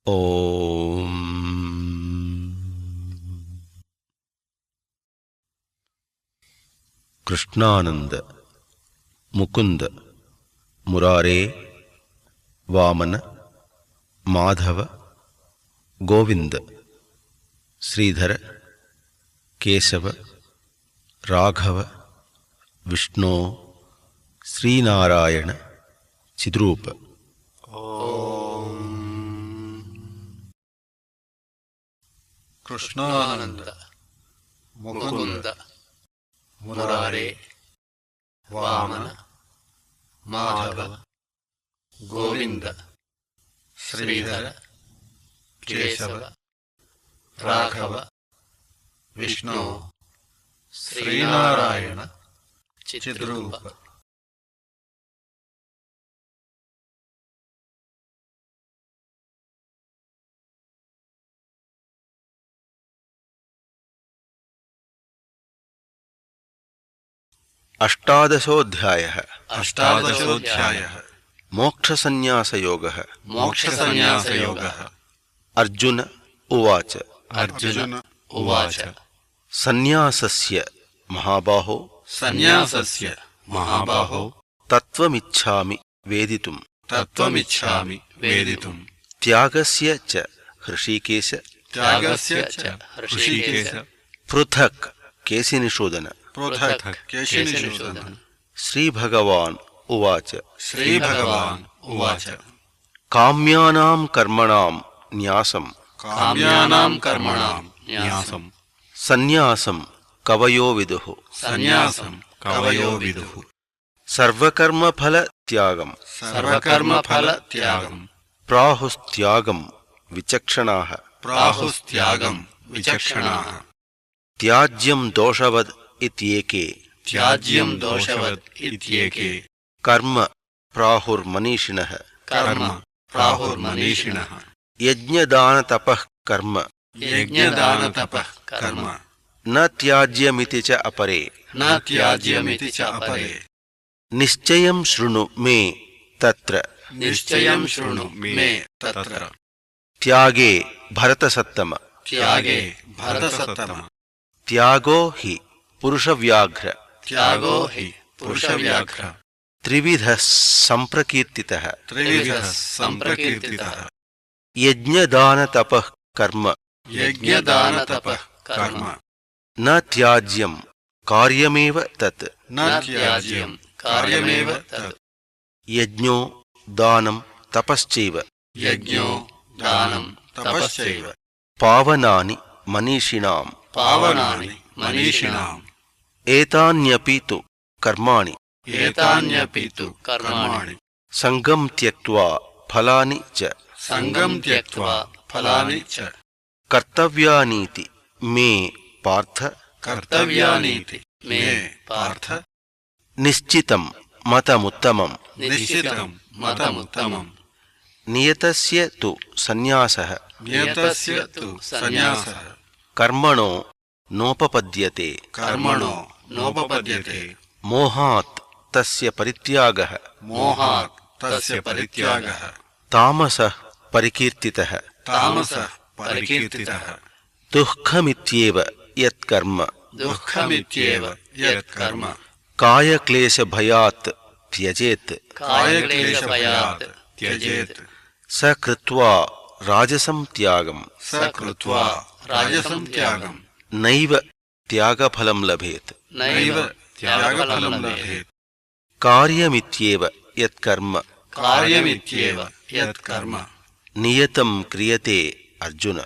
ओम कृष्णानंद मुकुंद मुरारे वामन माधव गोविंद श्रीधर केशव राघव विष्णु श्रीनारायण चिद्रूप। कृष्णानंद मुकुंद मुरारे वामन माधव गोविंद श्रीधर केशव राघव विष्णु श्रीनारायण चिद्रूप। अष्टादशोऽध्यायः मोक्षसंन्यासयोगः। अर्जुन उवाच संन्यासस्य महाबाहो तत्त्वमिच्छामि वेदितुम् त्यागस्य च हृषीकेश पृथक् केशिनिषूदन। श्रीभगवान् उवाच काम्यानां कर्मणां न्यासं संन्यासं कवयो विदुः सर्वकर्मफलत्यागं प्राहुस्त्यागं विचक्षणाः त्याज्यं दोषवद् इत्येके कर्म प्राहुर्मनीषिणः यज्ञदानतपः कर्म न त्याज्यमिति च अपरे निश्चयं शृणु मे तत्र त्यागे भरतसत्तम त्यागो हि पुरुषव्याघ्र त्रिविधः संप्रकीर्तितः यज्ञदानतपः कर्म न त्याज्यं कार्यमेव तत् यज्ञो दानं तपश्चैव पावनानि मनीषिणाम् एतान्यपि तु कर्माणि संगं त्यक्त्वा फलानि च कर्तव्यानीति मे पार्थ निश्चितं मतमुत्तमम् नियतस्य तु सन्न्यासः कर्मणो नोपपद्यते मोहात् तस्य परित्यागः तामसः परिकीर्तितः दुःखमित्येव यत्कर्म कायक्लेशभयात् त्यजेत् स कृत्वा राजसं त्यागं नैव त्यागफलं लभेत् कार्यमित्येव यत्कर्म नियतं क्रियते अर्जुन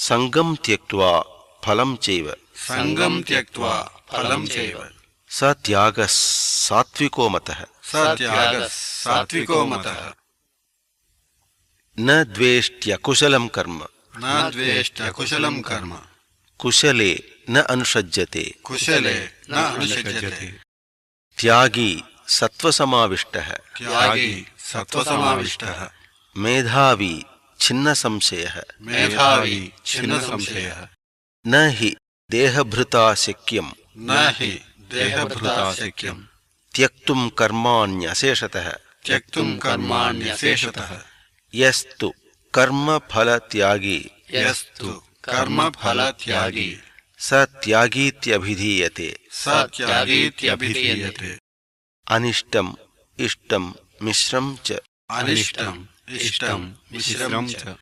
संगं त्यक्त्वा फलं चैव स त्यागः सात्विको मतः न द्वेष्ट्यकुशलं कर्म कुशले न अनुषज्यते त्यागी सत्त्वसमाविष्टः मेधावी छिन्नसंशयः न हि देहभृता शक्यं त्यक्तुं कर्माण्यशेषतः యస్తు కర్మఫలత్యాగి యస్తు కర్మఫలత్యాగి స త్యాగీత్యభిధీయతే స త్యాగీత్యభిధీయతే అనిష్టం ఇష్టం మిశ్రం చ అనిష్టం ఇష్టం మిశ్రం చ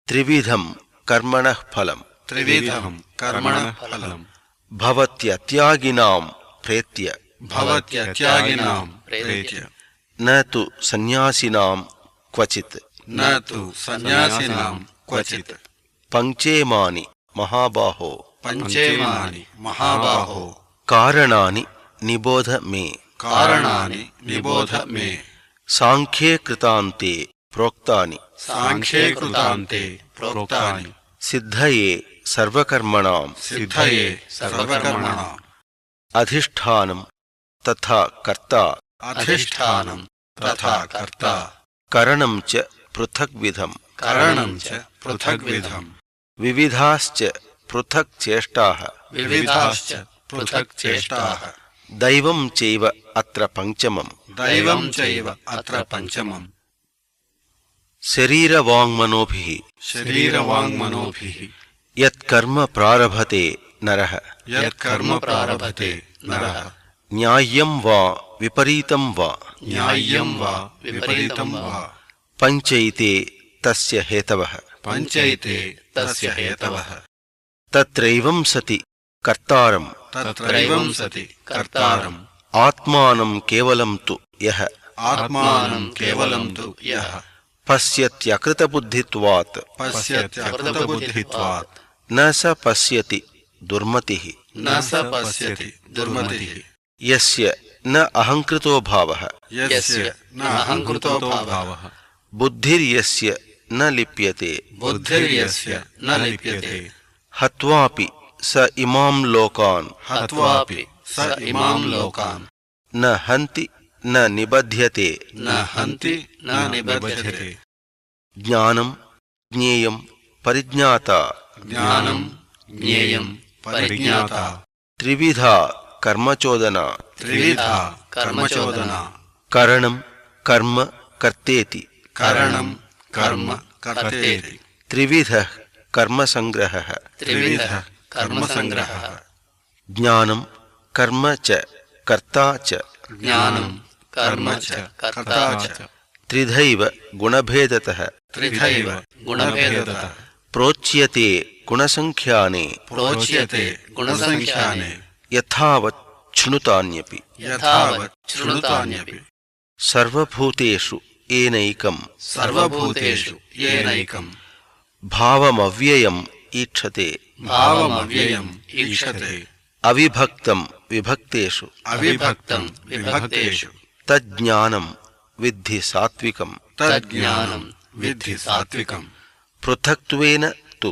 త్రివిధం కర్మణః ఫలం త్రివిధం కర్మణః ఫలం భవత్యత్యాగినాం ప్రేత్య భవత్యత్యాగినాం ప్రేత్య న తు సన్యాసినాం క్వచిత్ న తు సన్యాసినాం క్వచిత్ పంచేమాని మహాబాహో పంచేమాని మహాబాహో కారణాని నిబోధ మే కారణాని నిబోధ మే సాంఖ్యే కృతాంతే ప్రోక్తాని సాంఖ్యే కృతాంతే ప్రోక్తాని సిద్ధయే సర్వకర్మణాం సిద్ధయే సర్వకర్మణాం అధిష్ఠానం తథా కర్త అధిష్ఠానం తథా కర్త కరణం చ పృథగ్విధం కరణం చ పృథగ్విధం వివిధాశ్చ పృథక్ చేష్టాః వివిధాశ్చ పృథక్ చేష్టాః దైవం చైవ అత్ర పంచమం దైవం చైవ అత్ర పంచమం శరీరవాङ्మనోభిః శరీరవాङ्మనోభిః యత్కర్మ ప్రారభతే నరః యత్కర్మ ప్రారభతే నరః న్యాయం వా విపరీతం వా న్యాయం వా విపరీతం వా పంచైతే తస్య హేతవః పంచైతే తస్య హేతవః తత్రైవం సతి కర్తారం తత్రైవం సతి కర్తారం ఆత్మానం కేవలం తు యః ఆత్మానం కేవలం తు యః పశ్యత్యకృతబుద్ధిత్వాత్ పశ్యత్యకృతబుద్ధిత్వాత్ న స పశ్యతి దుర్మతిః న స పశ్యతి దుర్మతిః యస్య న అహంకృతో భావః యస్య న అహంకృతో భావః బుద్ధిర్యస్య న లిప్యతే బుద్ధిర్యస్య న లిప్యతే హత్వాపి స ఇమాం లోకాన్ హత్వాపి స ఇమాం లోకాన్ న హంతి న నిబధ్యతే న హంతి న నిబధ్యతే జ్ఞానం జ్ఞేయం పరిజ్ఞాత జ్ఞానం జ్ఞేయం పరిజ్ఞాత త్రివిధా కర్మచోదన త్రివిధా కర్మచోదన కరణం కర్మ కర్తేతి కరణం కర్మ కర్తేతి త్రివిధః కర్మసంగ్రహః త్రివిధః కర్మసంగ్రహః జ్ఞానం కర్మ చ కర్తా చ జ్ఞానం కర్మ చ కర్తా చ త్రిధైవ గుణభేదతః త్రిధైవ గుణభేదతః ప్రోచ్యతే గుణసంఖ్యానే ప్రోచ్యతే గుణసంఖ్యానే యథావత్ శృణుతాన్యపి యథావత్ శృణుతాన్యపి సర్వభూతేషు ఏనైకం సర్వభూతేషు ఏనైకం భావమవ్యయం ఈక్షతే భావమవ్యయం ఈక్షతే అవిభక్తం విభక్తేషు అవిభక్తం విభక్తేషు తజ్జ్ఞానం విద్ధి సాత్వికం తజ్జ్ఞానం విద్ధి సాత్వికం పృథక్త్వేన తు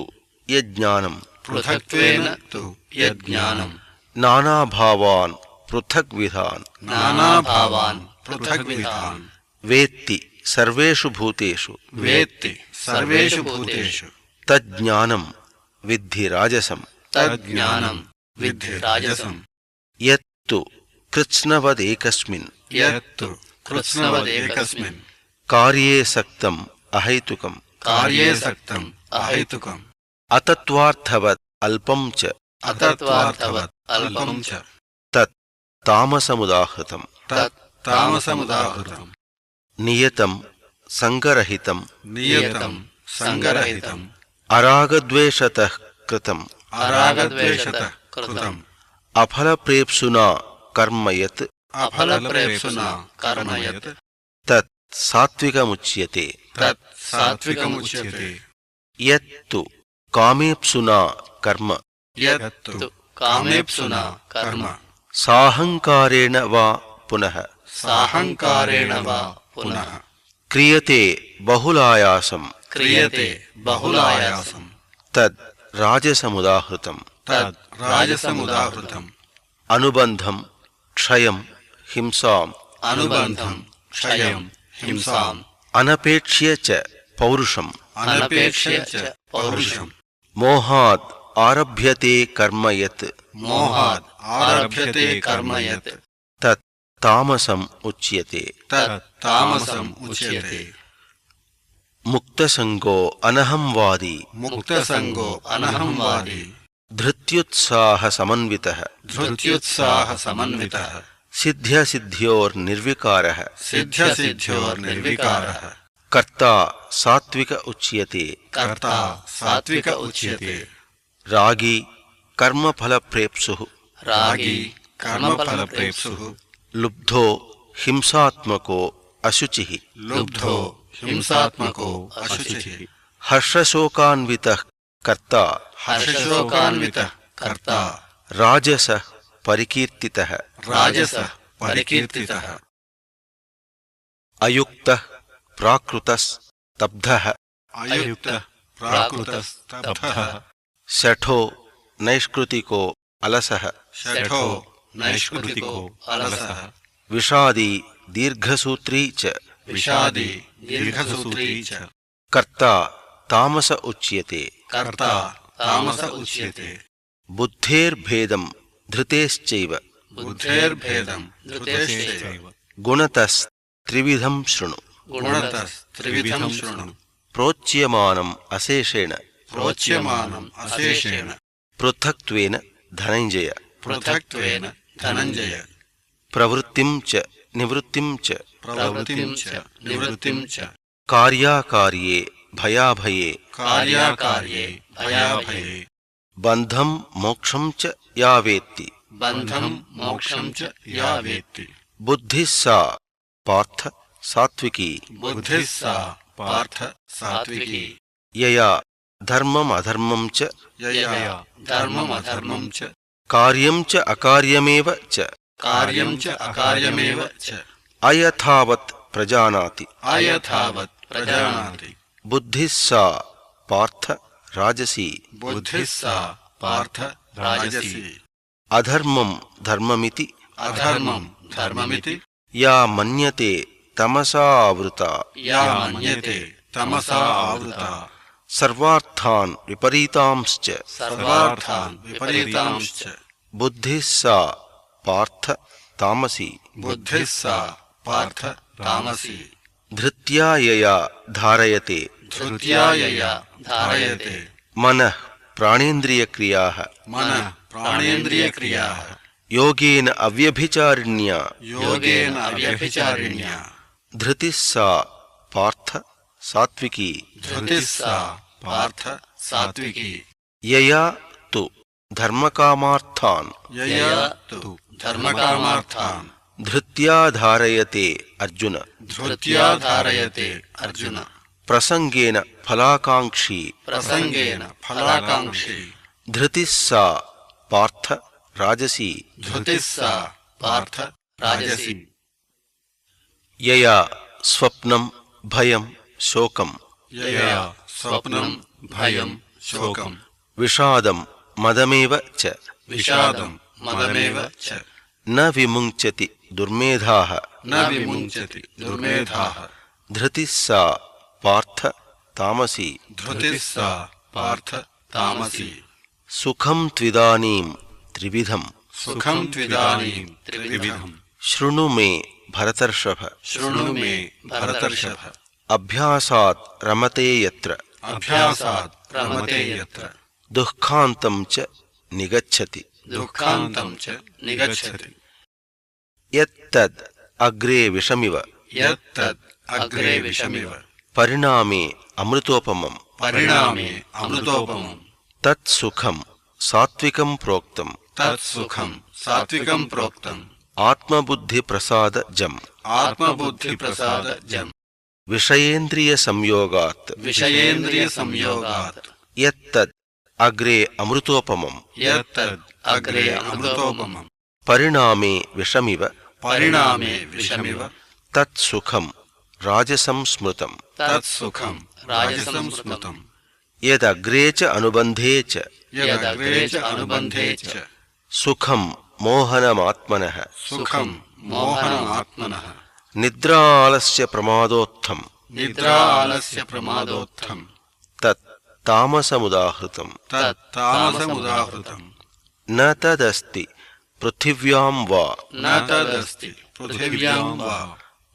యజ్ఞానం పృథక్త్వేన తు యజ్ఞానం నానాభావాన్ పృథగ్విధాన్ నానాభావాన్ పృథగ్విధాన్ వేత్తి సర్వేషు భూతేషు వేత్తి సర్వేషు భూతేషు తజ్జ్ఞానం విద్ధి రాజసం తజ్జ్ఞానం విద్ధి రాజసం యత్తు కృత్స్నవదేకస్మిన్ యత్తు కృత్స్నవదేకస్మిన్ కార్యే సక్తం అహైతుకం కార్యే సక్తం అహైతుకం అతత్వార్థవత్ అల్పం చ అతత్వార్థవత్ అల్పం చ తత్ తామసముదాహృతం తత్ తామసముదాహృతం నియతం సంగరహితం నియతం సంగరహితం అరాగద్వేషతః కృతం అరాగద్వేషతః కృతం అఫలప్రేప్సునా కర్మ యత్ అఫలప్రేప్సునా కర్మ యత్ తత్ సాత్వికముచ్యతే తత్ సాత్వికముచ్యతే యత్తు కామేప్సునా కర్మ యత్తు కామేప్సునా కర్మ సాహంకారేణ వా పునః సాహంకారేణ వా పునః క్రియతే బహుళాయాసం క్రియతే బహుళాయాసం తద్ రాజసముదాహృతం తద్ రాజసముదాహృతం అనుబంధం క్షయం హింసాం అనుబంధం క్షయం హింసాం అనపేక్ష్య చ పౌరుషం అనపేక్ష్య చ పౌరుషం మోహాద్ ఆరభ్యతే కర్మ యత్ మోహాద్ ఆరభ్యతే కర్మ యత్ తత్ తామసం ఉచ్యతే తత్ తామసం ఉచ్యతే मुक्तसंगो अनहंवादी मुक्तसंगो अनहंवादी धृत्युत्साह समन्वितः धृत्युत्साह समन्वितः सिद्ध्य सिद्ध्योर्निर्विकारः सिद्ध्य सिद्ध्योर्निर्विकारः कर्ता सात्विक उच्यते कर्ता सात्विक उच्यते रागी कर्मफलप्रेप्सुः रागी कर्मफलप्रेप्सुः लुब्धो हिंसात्मको अशुचिः लुब्धो हिंसात्मको अशुचिः हर्षशोकान्वितः कर्ता हर्षशोकान्वितः कर्ता राजसः परिकीर्तितः राजसः परिकीर्तितः अयुक्तः प्राकृतस्तब्धः अयुक्तः प्राकृतस्तब्धः शठो नैष्कृतिको अलसः शठो नैष्कृतिको अलसः विषादी दीर्घसूत्री च विषादी दीर्घसूत्री च कर्ता तामस उच्यते कर्ता तामस उच्यते बुद्धेर्भेदं धृतेश्चैव बुद्धेर्भेदं धृतेश्चैव गुणतस्त्रिविधं शृणु गुणतस्त्रिविधं शृणु प्रोच्यमानम् अशेषेण प्रोच्यमानम् अशेषेण पृथक्त्वेन धनञ्जय पृथक्त्वेन धनञ्जय प्रवृत्तिं च निवृत्तिं च प्रवृत्तिं च निवृत्तिं च कार्याकार्ये भयाभये कार्याकार्ये भयाभये बन्धं मोक्षं च या वेत्ति बन्धं मोक्षं च या वेत्ति बुद्धिः सा पार्थ सात्विकी बुद्धिः सा पार्थ सात्विकी यया धर्मम् अधर्मं च यया धर्मम् अधर्मं च कार्यं च अकार्यमेव च कार्यं च अकार्यमेव च अयथावत् प्रजानाति अयथावत् प्रजानाति बुद्धिः सा पार्थ राजसी बुद्धिः सा पार्थ राजसी अधर्मं धर्ममिति अधर्मं धर्ममिति या मन्यते तमसा आवृता या मन्यते तमसा आवृता सर्वार्थान् विपरीतांश्च सर्वार्थान् विपरीतांश्च बुद्धिः सा पार्थ तामसी बुद्धिः सा पार्थ तामसी धृत्या यया धारयते धृत्या यया धारयते मनः प्राणेन्द्रियक्रियाः मनः प्राणेन्द्रियक्रियाः योगेन अव्यभिचारिण्या योगेन अव्यभिचारिण्या धृतिः सा पार्थ सात्विकी धृतिः सा पार्थ सात्विकी यया तु धर्मकामार्थान् यया तु धर्मकामार्थान् धृत्या धारयते अर्जुन धृत्या धारयते अर्जुन प्रसंगेन फलाकांक्षी प्रसंगेन फलाकांक्षी धृतिः सा पार्थ राजसी धृतिः सा पार्थ राजसी यया स्वप्नं भयं शोकं यया स्वप्नं भयं शोकं विषादं मदमेव च विषादं मदमेव च न विमुञ्चति दुर्मेधाः न विमुञ्चति दुर्मेधाः धृतिः सा पार्थ तामसी धृतिः सा पार्थ तामसी सुखं त्विदानीं त्रिविधं सुखं त्विदानीं त्रिविधं शृणु मे भरतर्षभ शृणु मे भरतर्षभ अभ्यासात् रमते यत्र अभ्यासात् रमते यत्र दुःखान्तं च निगच्छति दुःखान्तं च निगच्छति यत्तद् अग्रे विषमिव यत्तद् अग्रे विषमिव परिणामे अमृतोपमं परिणामे अमृतोपमं तत्सुखं सात्विकं प्रोक्तम् तत्सुखं सात्विकं प्रोक्तम् आत्मबुद्धिप्रसादजम् आत्मबुद्धिप्रसादजम् विषयेन्द्रियसंयोगात् विषयेन्द्रियसंयोगात् यत्तद् अग्रे अमृतोपमं यत्तद् अग्रे अमृतोपमं परिणामे विषमिव परिणामे विषमिव तत्सुखं राजसं स्मृतम् तत्सुखं राजसं स्मृतम् यदग्रे च अनुबन्धे च यदग्रे च अनुबन्धे च सुखं मोहनमात्मनः सुखं मोहनमात्मनः निद्रालस्य प्रमादोत्थं निद्रालस्य प्रमादोत्थं तत् तामसमुदाहृतम् तत् तामसमुदाहृतम् न तदस्ति पृथिव्यां वा न तदस्ति पृथिव्यां वा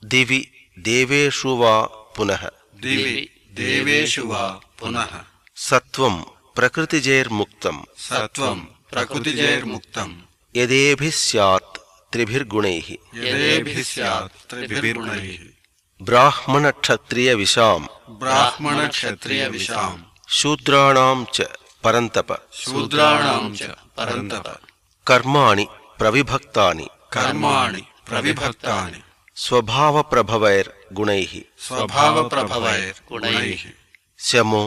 दिवि देवेषु वा पुनः दिवि देवेषु वा पुनः सत्वं प्रकृतिजैर्मुक्तं सत्वं प्रकृतिजैर्मुक्तं यदेभिः स्यात् त्रिभिर्गुणैः यदेभिः स्यात् त्रिभिर्गुणैः ब्राह्मणक्षत्रियविशां ब्राह्मणक्षत्रियविशां शूद्राणां च परन्तप शूद्राणां च परन्तप कर्माणि प्रविभक्तानि कर्माणि प्रविभक्तानि स्वभावप्रभवैर्गुणैः स्वभावप्रभवैर्गुणैः शमो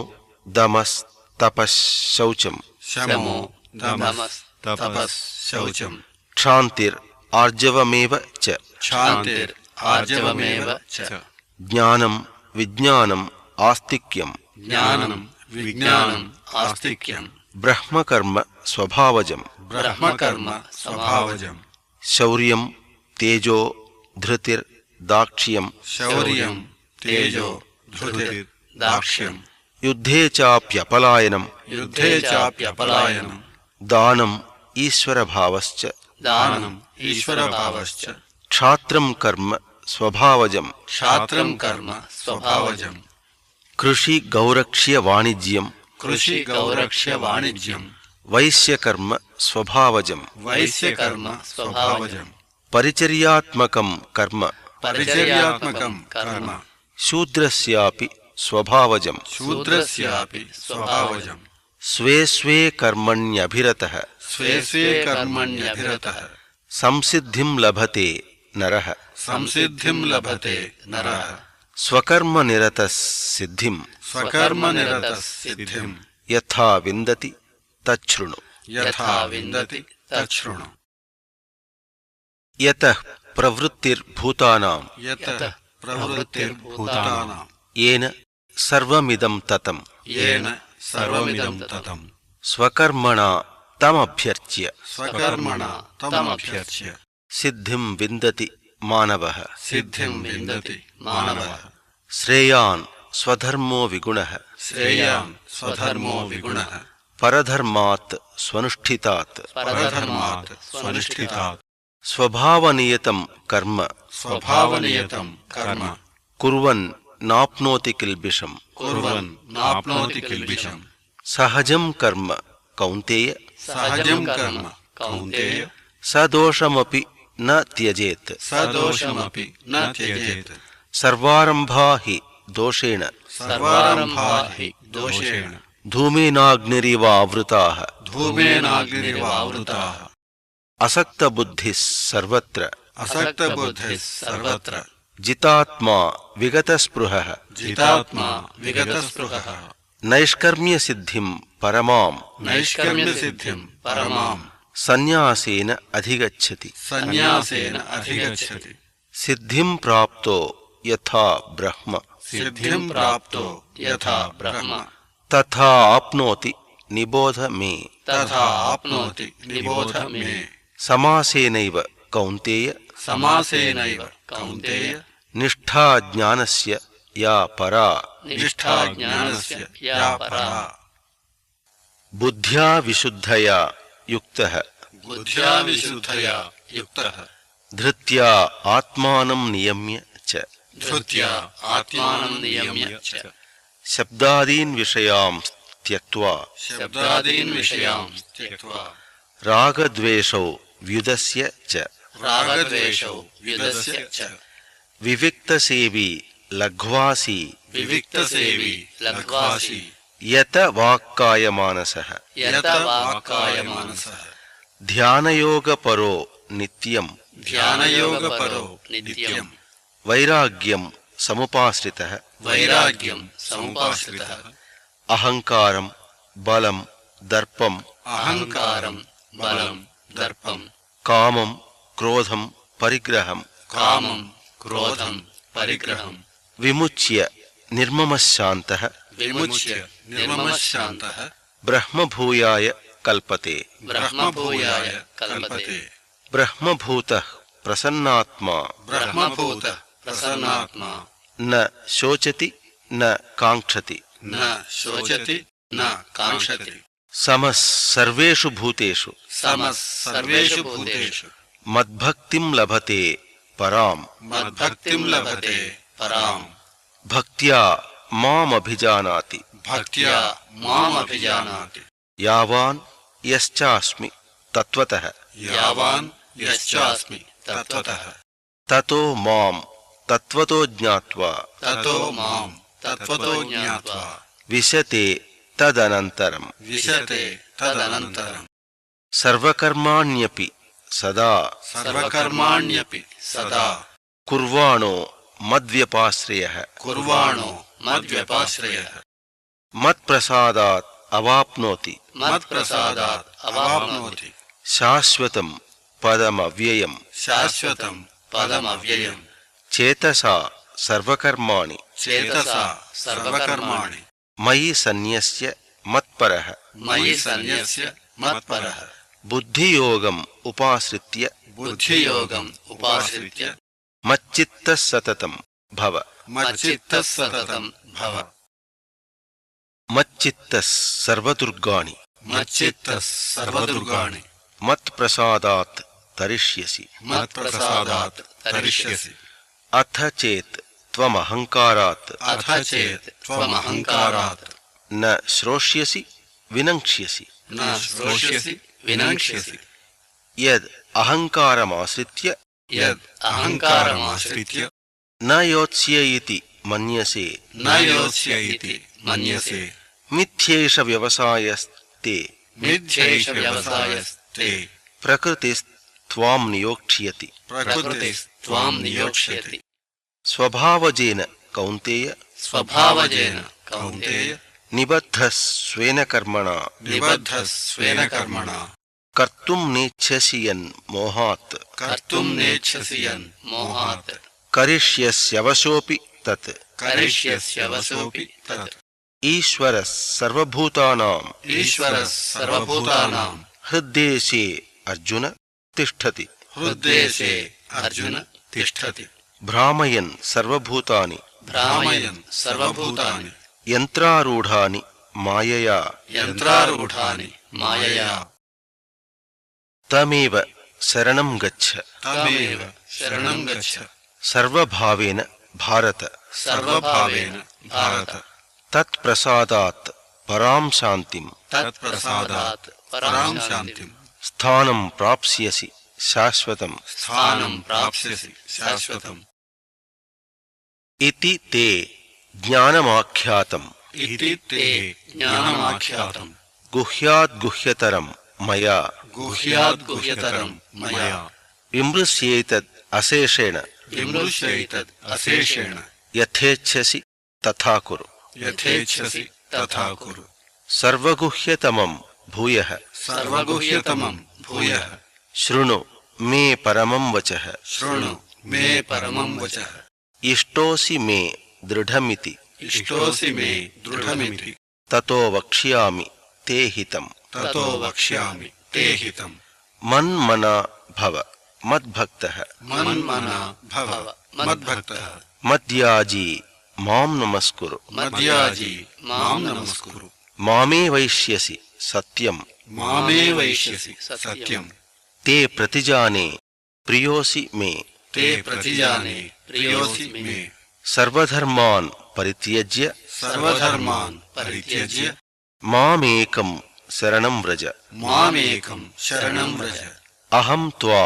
दमस्तपश्शौचं शमो दमस्तपस् शौचं क्षान्तिर्आर्जवमेव च क्षान्तिर्आर्जवमेव च ज्ञानं विज्ञानम् आस्तिक्यं ज्ञानं विज्ञानम् आस्तिक्यं ब्रह्मकर्म स्वभावजं ब्रह्मकर्म स्वभावजं शौर्यं तेजो धृतिर्दाक्ष्यं शौर्यं तेजो धृतिर्दाक्ष्यं युद्धे चाप्यपलायनं युद्धे चाप्यपलायनं दानम् ईश्वरभावश्च दानम् ईश्वरभावश्च क्षात्रं कर्म स्वभावजं क्षात्रं कर्म स्वभावजं कृषिगौरक्ष्यवाणिज्यं कृषिगौरक्ष्यवाणिज्यं वैश्यकर्म स्वभावजं वैश्यकर्म स्वभावजं परिचर्यात्मकं कर्म परिचर्यात्मकं कर्म शूद्रस्यापि स्वभावजं शूद्रस्यापि स्वभावजं स्वे स्वे कर्मण्यभिरतः स्वे स्वे कर्मण्यभिरतः संसिद्धिं लभते नरः संसिद्धिं लभते नरः स्वकर्मनिरतः सिद्धिं स्वकर्मनिरतः सिद्धिं यथा विन्दति तच्छृणु यथा विन्दति तच्छृणु यतः प्रवृत्तिर्भूतानां यतः प्रवृत्तिर्भूतानां येन सर्वमिदं ततं येन सर्वमिदं ततं स्वकर्मणा तमभ्यर्च्य स्वकर्मणा तमभ्यर्च्य सिद्धिं विन्दति मानवः सिद्धिं विन्दति मानवः श्रेयान् स्वधर्मो विगुणः श्रेयान् स्वधर्मो विगुणः परधर्मात् स्वनुष्ठितात् परधर्मात् स्वनुष्ठितात् स्वभावनियतं कर्म स्वभावनियतं कर्म कुर्वन् नाप्नोति किल्बिषम् कुर्वन् नाप्नोति किल्बिषम् सहजं कर्म कौन्तेय सहजं कर्म कौन्तेय सदोषमपि न त्यजेत् सदोषमपि न त्यजेत् सर्वारम्भा हि दोषेण सर्वारम्भा हि दोषेण धूमेनाग्निरिवावृताः धूमेनाग्निरिवावृताः असक्तबुद्धिः सर्वत्र असक्तबुद्धिः सर्वत्र जितात्मा विगतस्पृहः जितात्मा विगतस्पृहः नैष्कर्म्यसिद्धिं परमां नैष्कर्म्यसिद्धिं परमां सन्न्यासेन अधिगच्छति सन्न्यासेन अधिगच्छति सिद्धिं प्राप्तो यथा ब्रह्म सिद्धिं प्राप्तो यथा ब्रह्म तथा आप्नोति निबोध मे तथा आप्नोति निबोध मे समासेनैव कौन्तेय समासेनैव कौन्तेय निष्ठा ज्ञानस्य या परा निष्ठा ज्ञानस्य या परा बुद्ध्या विशुद्धया युक्तः बुद्ध्या विशुद्धया युक्तः धृत्या आत्मानं नियम्य च धृत्या आत्मानं नियम्य च शब्दादीन् विषयान् त्यक्त्वा शब्दादीन् विषयान् त्यक्त्वा रागद्वेषौ व्युदस्य च रागद्वेषौ व्युदस्य च विविक्तसेवी लघ्वासी विविक्तसेवी लघ्वासी यत वाक्कायमानसः यत वाक्कायमानसः ध्यानयोगपरो नित्यं ध्यानयोगपरो नित्यं वैराग्यं समुपाश्रितः वैराग्यं समुपाश्रितः अहंकारं बलं दर्पं अहंकारं बलं दर्पं कामं क्रोधं परिग्रहं कामं क्रोधं परिग्रहं विमुच्य निर्ममशान्तः विमुच्य निर्ममशान्तः ब्रह्मभूयाय कल्पते ब्रह्मभूयाय कल्पते ब्रह्मभूतः प्रसन्नात्मा ब्रह्मभूतः प्रसन्नात्मा न शोचति न काङ्क्षति न शोचति न काङ्क्षति समः सर्वेषु भूतेषु समः सर्वेषु भूतेषु मद्भक्तिं लभते पराम् मद्भक्तिं लभते पराम् भक्त्या मामभिजानाति भक्त्या मामभिजानाति यावान् यश्चास्मि तत्त्वतः यावान् यश्चास्मि तत्त्वतः ततो मां तत्त्वतो ज्ञात्वा ततो मां तत्त्वतो ज्ञात्वा विशते तदनन्तरम् विशते तदनन्तरम् सर्वकर्माण्यपि सदा सर्वकर्माण्यपि सदा कुर्वाणो मद्व्यपाश्रयः कुर्वाणो मद्व्यपाश्रयः मत्प्रसादात् अवाप्नोति मत्प्रसादात् अवाप्नोति शाश्वतं पदमव्ययम् शाश्वतं पदमव्ययम् चेतसा सर्वकर्माणि चेतसा सर्वकर्माणि मयि सन्न्यस्य मत्परः मयि सन्न्यस्य मत्परः बुद्धियोगम् उपाश्रित्य बुद्धियोगम् उपाश्रित्य मच्चित्तः सततं भव मच्चित्तः सततं भव मच्चित्तः सर्वदुर्गाणि मच्चित्तः सर्वदुर्गाणि मत्प्रसादात् तरिष्यसि मत्प्रसादात् तरिष्यसि अथ चेत् त्वमहङ्कारात् अथ चेत् त्वमहङ्कारात् न श्रोष्यसि विनङ्क्ष्यसि न श्रोष्यसि विनङ्क्ष्यसि यद् अहङ्कारमाश्रित्य यद् अहङ्कारमाश्रित्य न योत्स्य इति मन्यसे न योत्स्य इति मन्यसे मिथ्येष व्यवसायस्ते मिथ्यैष व्यवसायस्ते प्रकृतिस्त्वां नियोक्ष्यति प्रकृतिस्त्वां नियोक्ष्यति स्वभावजेन कौन्तेय स्वभावजेन कौन्तेय निबद्धः स्वेन कर्मणा निबद्धः स्वेन कर्मणा कर्तुं नेच्छसि यन् मोहात् कर्तुं नेच्छसि यन् मोहात् करिष्यस्यवशोऽपि तत् करिष्यस्यवशोऽपि तत् ईश्वरः सर्वभूतानाम् ईश्वरः सर्वभूतानां हृद्देशे अर्जुन तिष्ठति हृद्देशे अर्जुन तिष्ठति भ्रामयन् सर्वभूतानि भ्रामयन् सर्वभूतानि यन्त्रारूढानि मायया यन्त्रारूढानि मायया तमेव शरणं गच्छ तमेव शरणं गच्छ सर्वभावेन भारत सर्वभावेन भारत तत्प्रसादात् परां शान्तिं तत्प्रसादात् परां शान्तिं स्थानं प्राप्स्यसि शाश्वतं स्थानं प्राप्स्यसि शाश्वतम् इति ते ज्ञानमाख्यातम् इति ते ज्ञानमाख्यातम् गुह्याद् गुह्यतरं मया गुह्याद् गुह्यतरं मया विमृश्येतद् अशेषेण विमृश्यैतद् अशेषेण यथेच्छसि तथा कुरु यथेच्छसि तथा कुरु सर्वगुह्यतमं भूयः सर्वगुह्यतमं भूयः शृणु मे परमं वचः शृणु मे परमं वचः इष्टोऽसि मे दृढमिति इष्टोऽसि मे दृढमिति ततो वक्ष्यामि ते हितम् ततो वक्ष्यामि ते हितम् मन्मना भव मद्भक्तः मन्मना भव मद्भक्तः मद्याजी मां नमस्कुरु मद्याजी मां नमस्कुरु मामे वैष्यसि सत्यम् मामे वैष्यसि सत्यम् ते प्रतिजाने प्रियोऽसि मे ते प्रतिजाने प्रियोऽसि मे सर्वधर्मान् परित्यज्य सर्वधर्मान् परित्यज्य मामेकं शरणं व्रज मामेकं शरणं व्रज अहं त्वा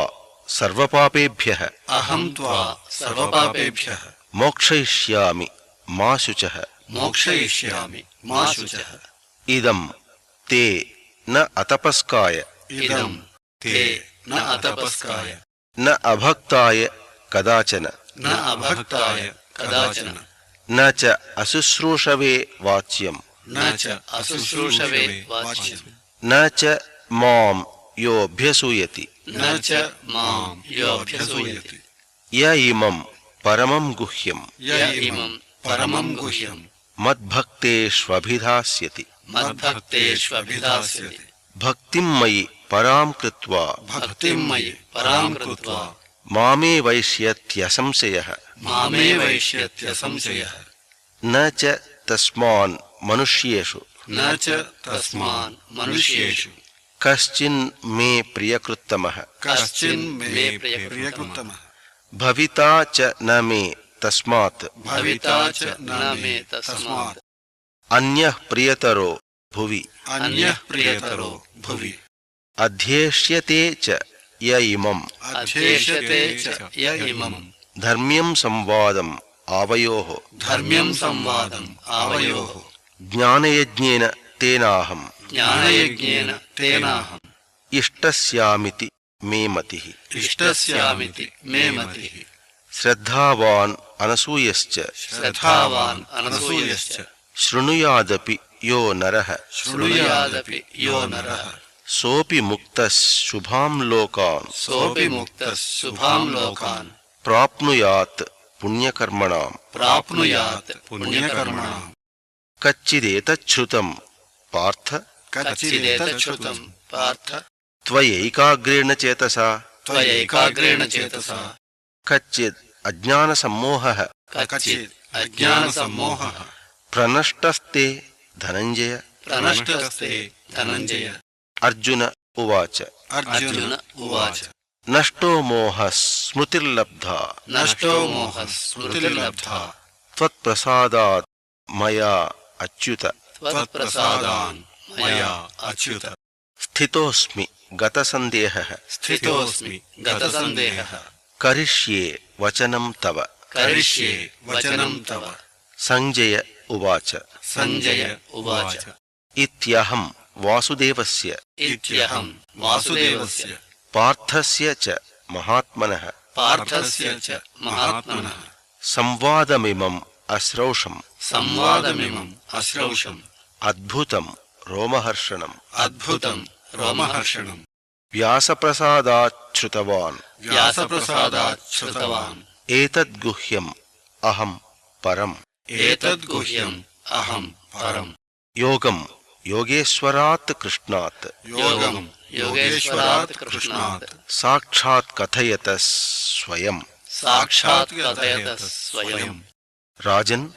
सर्वपापेभ्यः अहं त्वा सर्वपापेभ्यः मोक्षयिष्यामि मा शुचः मोक्षयिष्यामि मा शुचः इदं ते न अतपस्काय इदं ते न अतपस्काय न अभक्ताय कदाचन न अभक्ताय कदाचन न च अशुश्रूषवे वाच्यम् न च अशुश्रूषवे वाच्यम् न च मां योऽभ्यसूयति न च मां योऽभ्यसूयति य इमं परमं गुह्यम् य इमं परमं गुह्यम् मद्भक्तेष्वभिधास्यति मद्भक्तेष्वभिधास्यति भक्तिं मयि परां कृत्वा भक्तिं मयि परां कृत्वा मामे वैष्यत्यसंशयः मामे वैष्यत्यसंशयः न च तस्मान् मनुष्येषु न च तस्मान् मनुष्येषु कश्चिन् मे प्रियकृत्तमः कश्चिन् मे प्रियकृत्तमः भविता च न मे तस्मात् भविता च न मे तस्मात् अन्यः प्रियतरो भुवि अन्यः प्रियतरो भुवि अध्येष्यते च य इमम् अध्येष्यते च य इमम् धर्म्यं संवादम् आवयोः धर्म्यं संवादम् आवयोः ज्ञानयज्ञेन तेनाहम् ज्ञानयज्ञेन तेनाहम् इष्टस्यामिति मे मतिः इष्टस्यामिति मे मतिः श्रद्धावान् अनसूयश्च श्रद्धावान् अनसूयश्च शृणुयादपि यो नरः शृणुयादपि यो नरः सोऽपि मुक्तः शुभां लोकान् सोऽपि मुक्तः शुभां लोकान् प्राप्नुयात् पुण्यकर्मणाम् प्राप्नुयात् पुण्यकर्मणाम् कच्चिदेतच्छ्रुतं पार्थ कच्चिदेतच्छ्रुतं पार्थ त्वयैकाग्रेण चेतसा त्वयैकाग्रेण चेतसा कच्चिद् अज्ञानसम्मोहः कच्चित् अज्ञानसम्मोहः प्रनष्टस्ते धनञ्जय प्रनष्टस्ते धनञ्जय अर्जुन उवाच अर्जुन उवाच नष्टो मोहः स्मृतिर्लब्धा नष्टो मोहः स्मृतिर्लब्धा त्वत्प्रसादात् मया अच्युत त्वत्प्रसादान् मया अच्युत स्थितोऽस्मि गतसन्देहः स्थितोऽस्मि गतसन्देहः करिष्ये वचनं तव करिष्ये वचनं तव सञ्जय उवाच सञ्जय उवाच इत्यहं वासुदेवस्य इत्यहं वासुदेवस्य पार्थस्य च महात्मनः पार्थस्य च महात्मनः संवादमिमम् अश्रौषम् संवादमिमम् अश्रौषम् अद्भुतं रोमहर्षणम् अद्भुतं रोमहर्षणम् व्यासप्रसादाच्छ्रुतवान् व्यासप्रसादात् श्रुतवान् एतद्गुह्यम् अहं परम् एतद्गुह्यम् अहं परम् योगं योगेश्वरात् कृष्णात् योगम् योगेश्वरात् कृष्णात् साक्षात् कथयत स्वयं साक्षात् कथयत स्वयम् राजन्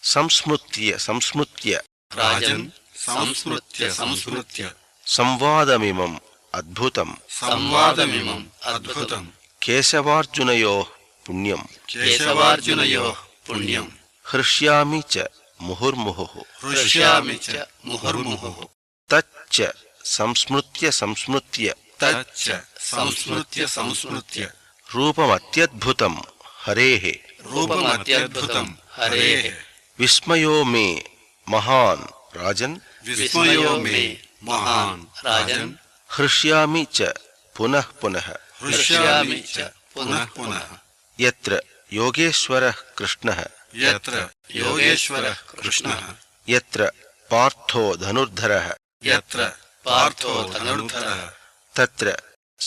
संस्मृत्य राजन् संस्मृत्य संवादमिमम् अद्भुतं संवादमिमम् अद्भुतम् केशवार्जुनयोः पुण्यम् केशवार्जुनयोः पुण्यम् हृष्यामि च मुहुर्मुहुः हृष्यामि च मुहुर्मुहुः तच्च संस्मृत्य तच्च संस्मृत्य रूपमत्यद्भुतं हरेः रूपमत्यद्भुतम् हरेः विस्मयो मे महान् राजन् विस्मयो मे महान् राजन् हृष्यामि च पुनः पुनः हृष्यामि च पुनः पुनः यत्र योगेश्वरः कृष्णः यत्र योगेश्वरः कृष्णः यत्र पार्थो धनुर्धरः यत्र पार्थो धनुर्धरः तत्र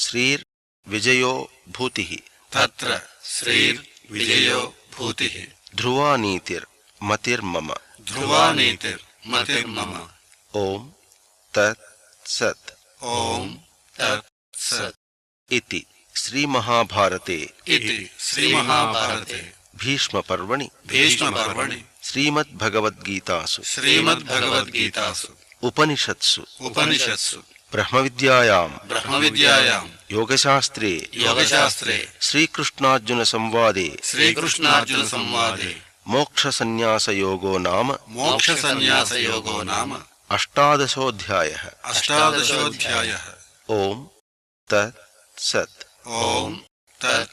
श्रीर्विजयो भूतिः तत्र श्रीर्विजयो भूतिः ध्रुवा नीतिर्मतिर्मम ध्रुवा नीतिर्मतिर्मम ॐ तत् सत् ॐ तत् सत् इति श्रीमहाभारते इति श्रीमहाभारते भीष्मपर्वणि भीष्मपर्वणि श्रीमद्भगवद्गीतासु श्रीमद्भगवद्गीतासु उपनिषत्सु उपनिषत्सु ब्रह्मविद्यायां योगशास्त्रे श्रीकृष्णार्जुनसंवादे मोक्षसंन्यासयोगो नाम अष्टादशोऽध्यायः अष्टादशोऽध्यायः ॐ तत् सत् ॐ तत्